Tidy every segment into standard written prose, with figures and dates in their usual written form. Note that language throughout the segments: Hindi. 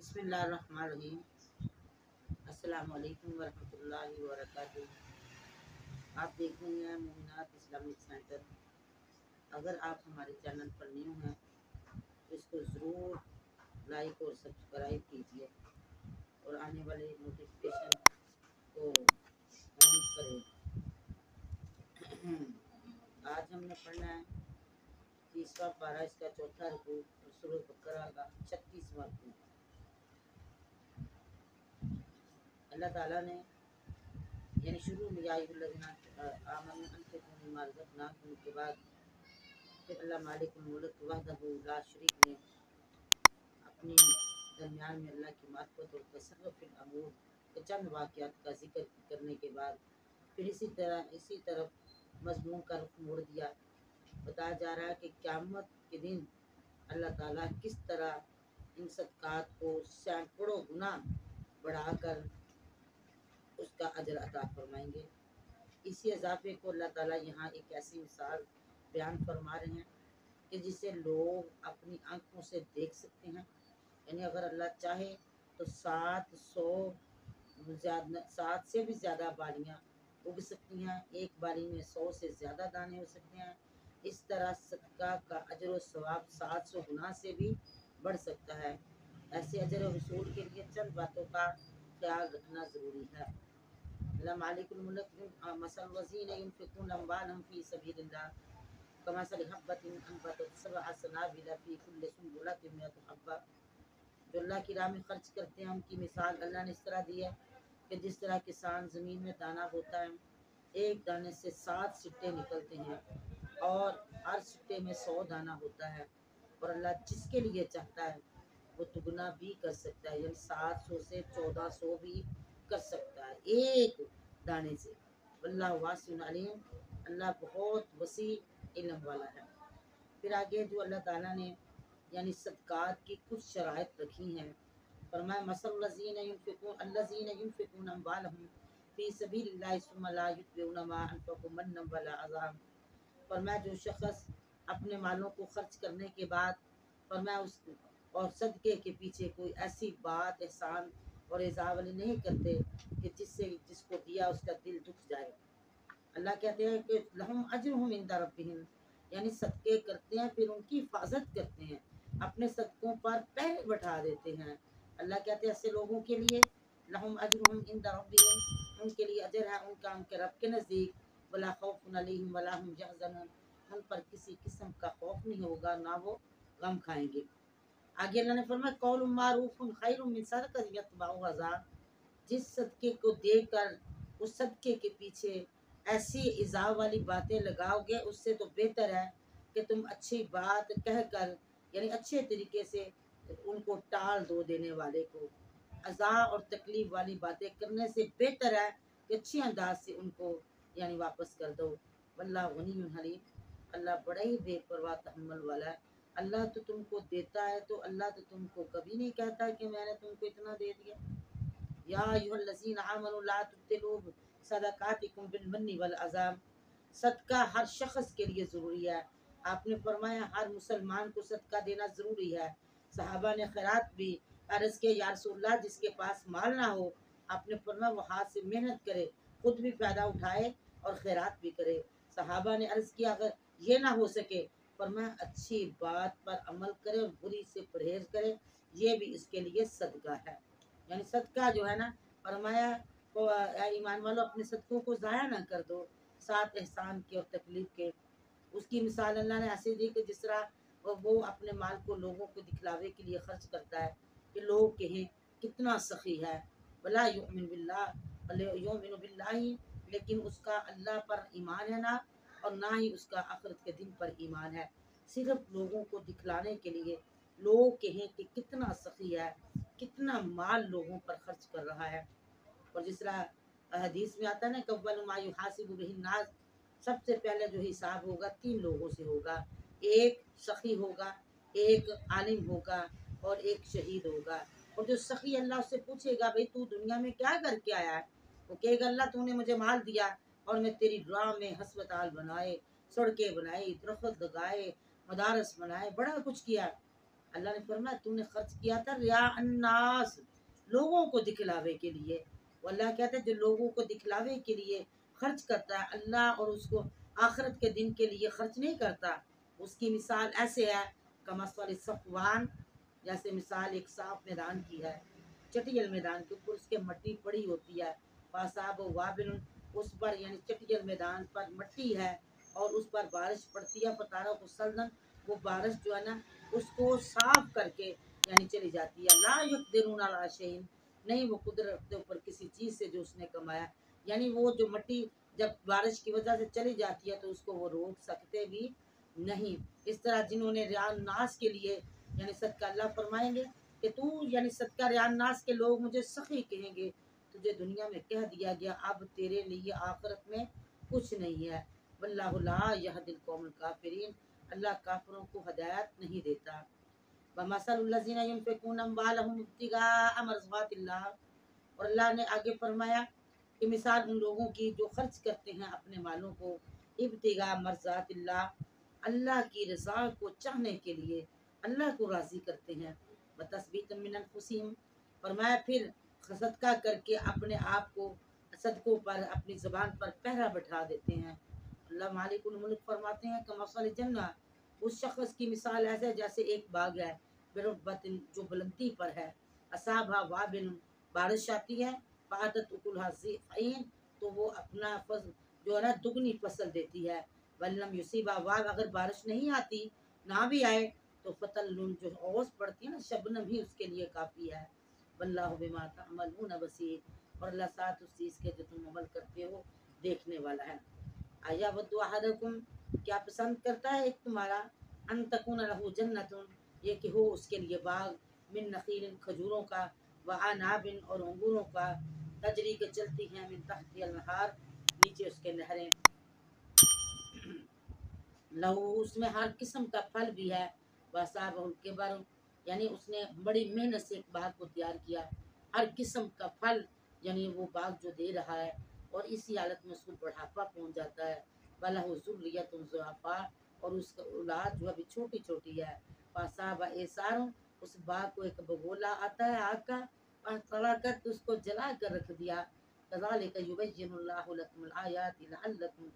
बिस्मिल्लाहिर्रहमानिर्रहीम। अस्सलाम वालेकुम वरहमतुल्लाहि वबरकातुहू। आप देख रहे हैं मोमिनात इस्लामिक सेंटर। अगर आप हमारे चैनल पर न्यू हैं तो इसको ज़रूर लाइक और सब्सक्राइब कीजिए और आने वाले नोटिफिकेशन को ऑन करें। आज हमने पढ़ना है 30वां पारा, इसका चौथा रुकू और सूरह बकरा का 36वां रुकू। अल्लाह ताला ने यानी शुरू में के बाद फिर अल्लाह मालिकुल मुल्क वहदहू ला शरीक ने अपने दरमियान में अल्लाह की मार्फत और तसर्रुफ फिल अमूर के चंद वाक़यात का जिक्र करने के बाद फिर इसी तरफ मज़मून का रुख मोड़ दिया। बताया जा रहा है कि क़यामत के दिन अल्लाह ताला किस तरह इन सदक़ात को सैकड़ों गुना बढ़ाकर उसका अजर अता फरमाएंगे। इसी इजाफे को अल्लाह ताला यहाँ एक ऐसी मिसाल बयान फरमा रहे हैं कि जिसे लोग अपनी आंखों से देख सकते हैं। यानी अगर अल्लाह चाहे तो 7 से भी ज़्यादा बालियाँ उग सकती हैं, एक बारी में 100 से ज़्यादा दाने हो सकते हैं। इस तरह सदका का अजर व सवाब 700 गुना से भी बढ़ सकता है। ऐसे अजर व वसूल के लिए चंद बातों का ख्याल रखना ज़रूरी है। मालिकुल मुल्क मसल वज़ीन युनफ़िक़ून अम्वालहुम फ़ी सबीलिल्लाह कमसल हब्बतिन अनबतत सबअ सनाबिला फ़ी कुल्लि सुंबुलतिन मिअतु हब्बा। जो अल्लाह की राह में खर्च करते हैं उनकी मिसाल अल्लाह ने इस तरह दी है कि जिस तरह किसान ज़मीन में दाना बोता है, एक दाने से 7 सिट्टे निकलते हैं और हर सिट्टे में 100 दाना होता है। और अल्लाह जिसके लिए चाहता है वो दुगना भी कर सकता है, यानी 700 से 1400 भी कर सकता है एक दाने से। अल्लाह वासिउन अलीम, अल्लाह बहुत वसी इल्म वाला है। फिर आगे जो अल्लाह ताला ने यानी सदकात की कुछ शराइत रखी हैं, फरमाया मसल्लज़ीन युनफ़िक़ून अम्वालहुम फ़ी सबीलिल्लाहि सुम्मा ला युतबिऊना मा अनफ़क़ू मन्नन वला अज़ा। फरमाया जो शख़्स अपने मालों को खर्च करने के बाद फरमाया उस और सदके के पीछे कोई ऐसी बात एहसान और इज़ावली नहीं करते कि जिससे जिसको दिया उसका दिल दुख जाए। अल्लाह कहते हैं कि लहुम अजरुहुम इंदा रब्बिहिम, यानी सदके करते हैं फिर उनकी हिफाजत करते हैं, अपने सदकों पर पहरे बैठा देते हैं। अल्लाह कहते हैं ऐसे लोगों के लिए लहुम अजरुहुम इंदा रब्बिहिम, उनके लिए अजर है उनका उनके रब के नज़दीक। वला खौफुन अलैहिम वला हुम यहज़नून, उन पर किसी किस्म का खौफ नहीं होगा, ना वो गम खाएंगे। आगे अल्लाह ने फरमाया कौलुम मारूफुन खैरुम मिन सदक़तिन यतबउहा अज़ा। जिस सदके को देकर उस सदके के पीछे ऐसी इज़ा वाली बातें लगाओगे उससे तो बेहतर है कि तुम अच्छी बात कहकर यानी अच्छे तरीके से उनको टाल दो देने वाले को। अज़ा और तकलीफ वाली बातें करने से बेहतर है कि अच्छी अंदाज से उनको यानी वापस कर दो। वल्लाहु गनियुन हलीम, अल्लाह बड़ा ही बेपरवाह तहम्मुल वाला है। अल्लाह तो तुमको देता है तो अल्लाह तो तुमको कभी नहीं कहता कि मैंने तुमको इतना दे दिया। या अय्युहल्लज़ीना आमनू ला तुब्तिलू सदकातिकुम बिलमन्नि वल अज़ा। सदका हर शख्स के लिए ज़रूरी है। आपने फरमाया हर मुसलमान को सदका देना ज़रूरी है। सहाबा ने खैरात भी अर्ज़ किया या रसूलल्लाह जिसके पास माल ना हो, आपने फरमाया वो हाथ से मेहनत करे, खुद भी फ़ायदा उठाए और खैरात भी करे। सहाबा ने अर्ज़ किया अगर ये ना हो सके, फरमाया अच्छी बात पर अमल करे और बुरी से परहेज़ करे, ये भी इसके लिए सदका है। यानी सदका जो है ना, फरमाया तो ईमान वालों अपने सदकों को ज़ाया ना कर दो, साथ एहसान के और तकलीफ के। उसकी मिसाल अल्लाह ने ऐसे दी कि जिस तरह वो अपने माल को लोगों को दिखलावे के लिए खर्च करता है कि लोग कहें कितना सखी है। वला युमिन बिल्लाही, लेकिन उसका अल्लाह पर ईमान है ना, और ना ही उसका आखिरत के दिन पर ईमान है। सिर्फ लोगों को दिखलाने के लिए लोग कहें कि कितना सखी है, कितना माल लोगों पर खर्च कर रहा है। और जिस तरह हदीस में आता है ना कव्वल मा युहासिबु बिहिन नास, सबसे पहले जो हिसाब होगा 3 लोगों से होगा, एक सखी होगा, एक आलिम होगा और एक शहीद होगा। और जो सखी अल्लाह उससे पूछेगा भाई तू दुनिया में क्या करके आया है, वो कहेगा अल्लाह तूने मुझे माल दिया और मैं तेरी राह में हस्पताल बनाए, सड़कें बनाई, दरख्त लगाए, मदारस बनाए, बड़ा कुछ किया। अल्लाह ने फरमाया तूने खर्च किया था रिया अन्नास, लोगों को दिखलावे के लिए। वो अल्लाह कहता है जो लोगों को दिखलावे के लिए खर्च करता है, अल्लाह और उसको आखिरत के दिन के लिए खर्च नहीं करता, उसकी मिसाल ऐसे है कमसल सफ़वान, जैसे मिसाल एक साफ मैदान की है, चटियल मैदान के ऊपर उसके मट्टी पड़ी होती है, फासाब वाबिल, उस पर यानी चटियल मैदान पर मट्टी है और उस पर बारिश पड़ती है, फतारा को सल्दन, वो बारिश जो है ना उसको साफ करके यानी चली जाती है। ला यक़दिरून अला शैइन, नहीं वो कुदरत के ऊपर किसी चीज़ से जो उसने कमाया, यानी वो जो मट्टी जब बारिश की वजह से चली जाती है तो उसको वो रोक सकते भी नहीं। इस तरह जिन्होंने रियान नास के लिए यानी सदका, अल्लाह फरमाएंगे कि तू यानी सदका रियान नास के लोग मुझे सखी कहेंगे, तुझे दुनिया में कह दिया गया, अब तेरे लिए आखिरत में कुछ नहीं है। वल्लाहु ला यहदिल कौमल काफिरीन, अल्लाह काफिरों को हदायत नहीं देता। वमसलुल लज़ीना युनफ़िक़ूना अम्वालहुम इब्तिगाअ मर्ज़ातिल्लाह, और अल्लाह ने आगे फरमाया कि मिसाल उन लोगों की जो खर्च करते हैं अपने मालों को इब्तिगा मर्ज़ातिल्लाह, अल्लाह की रज़ा को चाहने के लिए, अल्लाह को राज़ी करते हैं। व तस्बीतम मिन अनफुसिहिम, फरमाया फिर सदका करके अपने आप को सदकों पर अपनी ज़बान पर पहरा बैठा देते हैं। अल्लाह मालिकुल मुल्क फरमाते हैं कमसल जन्ना, उस शख्स की मिसाल ऐसे जैसे एक बाग है बिरुब्बतिन, जो बुलंदी पर है, असाबा वाबिल, बारिश आती है, फातत उकुलहा ज़िफ़ईन, तो वो अपना फसल जो है ना दुगनी फसल देती है। वल्लम युसीबा वाग, अगर बारिश नहीं आती, ना भी आए, तो फतल्लुन, जो ओस पड़ती है ना शबनम ही उसके लिए काफ़ी है। वल्लाहु बिमा तअमलून बसीर, और अल्लाह साथ उस चीज़ के जो तुम अमल करते हो देखने वाला है। आया वद्दु अहदकुम, क्या पसंद करता है एक तुम्हारा, अन तकुन लहू जन्नतुन, ये कि हो उसके लिए बाग, मिन नखीलिन, खजूरों का, व अनाबिन, और अंगूरों का, तजरी के चलती हैं, मिन तहती अनहार, नीचे उसके नहरें, लहू, उसमें हर किस्म का फल भी है, वसाब के बर, यानी उसने बड़ी मेहनत से एक बाग को तैयार किया, हर किस्म का फल यानी वो बाग जो दे रहा है, और इसी हालत में उसको बढ़ापा पहुंच जाता है। वलहु ज़ुर्रियतुन ज़ुअफ़ा, और उसका औलाद जो अभी छोटी छोटी है, फासाब एसार, उस बाग को एक बगोला आता है आग का, कर उसको जला कर रख दिया। कज़ालिक युबय्यिनुल्लाहु लकुमुल आयाति लअल्लकुम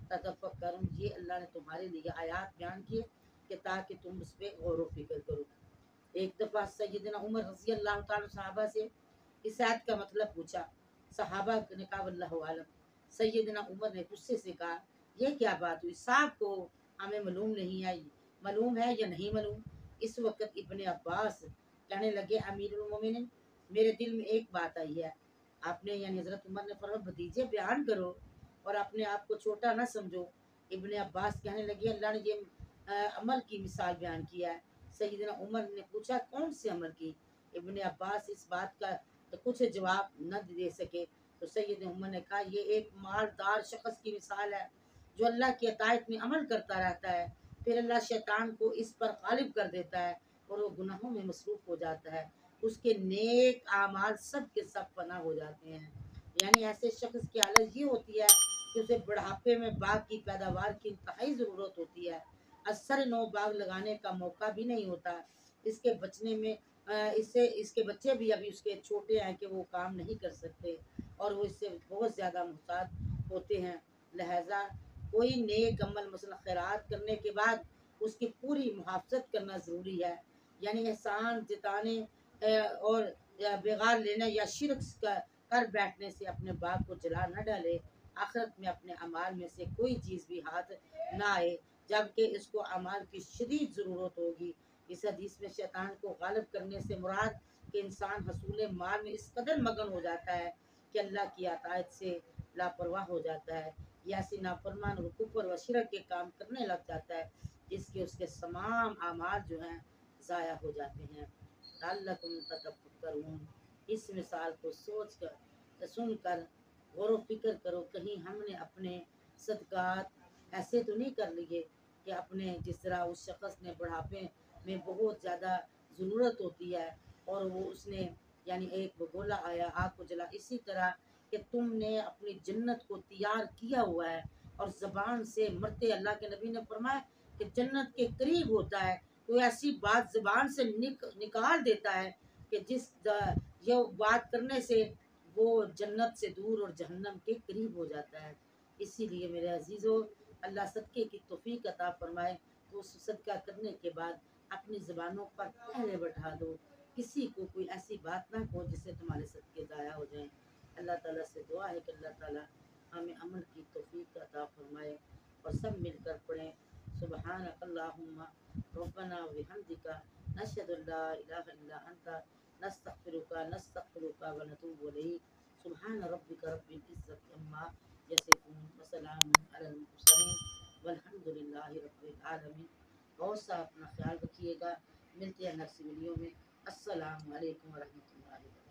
ततफ़क्करून, ये अल्लाह ने तुम्हारे लिए आयात बयान किए कि ताकि तुम उस पर गौर व फिक्र करो। एक दफ़ा सैयदना उमर रज़ी अल्लाह तआला सहाबा से इस आयत का मतलब पूछा, सहाबा ने कहा वल्लाहु आलम, सैयदना उमर ने गुस्से से कहा ये क्या बात हुई, साहब को हमें मालूम नहीं है, मालूम है या नहीं मालूम। इस वक्त इब्ने अब्बास कहने लगे अमीरुल मोमिनीन, मेरे दिल में एक बात आई है। आपने यानी हज़रत उमर ने फरमाया भतीजे बयान करो और अपने आप को छोटा ना समझो। इब्ने अब्बास कहने लगे अल्लाह ने ये अमल की मिसाल बयान किया है। सैयदना उमर ने पूछा कौन से अमल की। इब्ने अब्बास इस बात का तो कुछ जवाब न दे सके, तो सैयदना उमर ने कहा ये एक मालदार शख्स की मिसाल है जो अल्लाह की अतायत में अमल करता रहता है, फिर अल्लाह शैतान को इस पर गालिब कर देता है और वो गुनाहों में मसरूफ़ हो जाता है, उसके नेक आमाल सब के सब फना हो जाते हैं। यानी ऐसे शख्स की हालत ये होती है कि उसे बुढ़ापे में बाग की पैदावार की इंतहाई ज़रूरत होती है, असर नो बाग लगाने का मौका भी नहीं होता, इसके बचने में इससे इसके बच्चे भी अभी उसके छोटे हैं कि वो काम नहीं कर सकते और वो इससे बहुत ज़्यादा मुहताज होते हैं। लिहाजा कोई नेक अमल मसलन खैरात करने के बाद उसकी पूरी मुहाफ़ज़त करना ज़रूरी है, यानी एहसान जताने और बेगार लेना या शिरक कर बैठने से अपने बाग को जला न डाले, आखिरत में अपने अमाल में से कोई चीज़ भी हाथ ना आए जबकि इसको अमाल की शदीद ज़रूरत होगी। इस हदीस में शैतान को गालिब करने से मुराद कि इंसान हसूल माल में इस कदर मगन हो जाता है कि अल्लाह की अतायत से लापरवाह हो जाता है, या ऐसी नाफरमान और कुफ्र व शिरक के काम करने लग जाता है जिसके उसके तमाम अमाल जो हैं ज़ाया हो जाते हैं। लअल्लकुम ततफ़क्करून, इस मिसाल को सोच कर सुनकर गौर व फिक्र करो, कहीं हमने अपने सदक़ात ऐसे तो नहीं कर लिए कि अपने जिस तरह उस शख्स ने बुढ़ापे में बहुत ज़्यादा ज़रूरत होती है और वो उसने यानी एक बगोला आया आग को जला, इसी तरह कि तुमने अपनी जन्नत को तैयार किया हुआ है और ज़बान से मरते, अल्लाह के नबी ने फरमाया कि जन्नत के करीब होता है कोई ऐसी बात ज़बान से निकाल देता है कि ये बात करने से वो जन्नत से दूर और जहन्नम के करीब हो जाता है। इसीलिए मेरे अजीज़ों, अल्लाह सदक़े की तौफ़ीक अता फ़रमाए। तो उस सदका करने के बाद अपनी ज़बानों पर पहले बैठा दो, किसी को कोई ऐसी बात ना कहो जिससे तुम्हारे सदके ज़ाया हो जाएं। अल्लाह ताला से दुआ है कि अल्लाह ताला हमें अमल की तौफ़ीक अता फ़रमाए और सब मिलकर पढ़ें सुबहानक अल्लाहुम्मा रब्बना व बिहम्दिका नशहदु अल्ला इलाहा इल्ला अंता नस्तगफिरुका व नतूबु इलैक। सुबहान रब्बिका रब्बिल इज़्ज़ति अम्मा यसिफून व सलामुन अलल मुरसलीन वल्हम्दुलिल्लाहि रब्बिल आलमीन। बहुत सा अपना ख्याल रखिएगा। मिलते हैं नेक्स्ट वीडियो में। अस्सलामु अलैकुम व रहमतुल्लाहि व बरकातहू।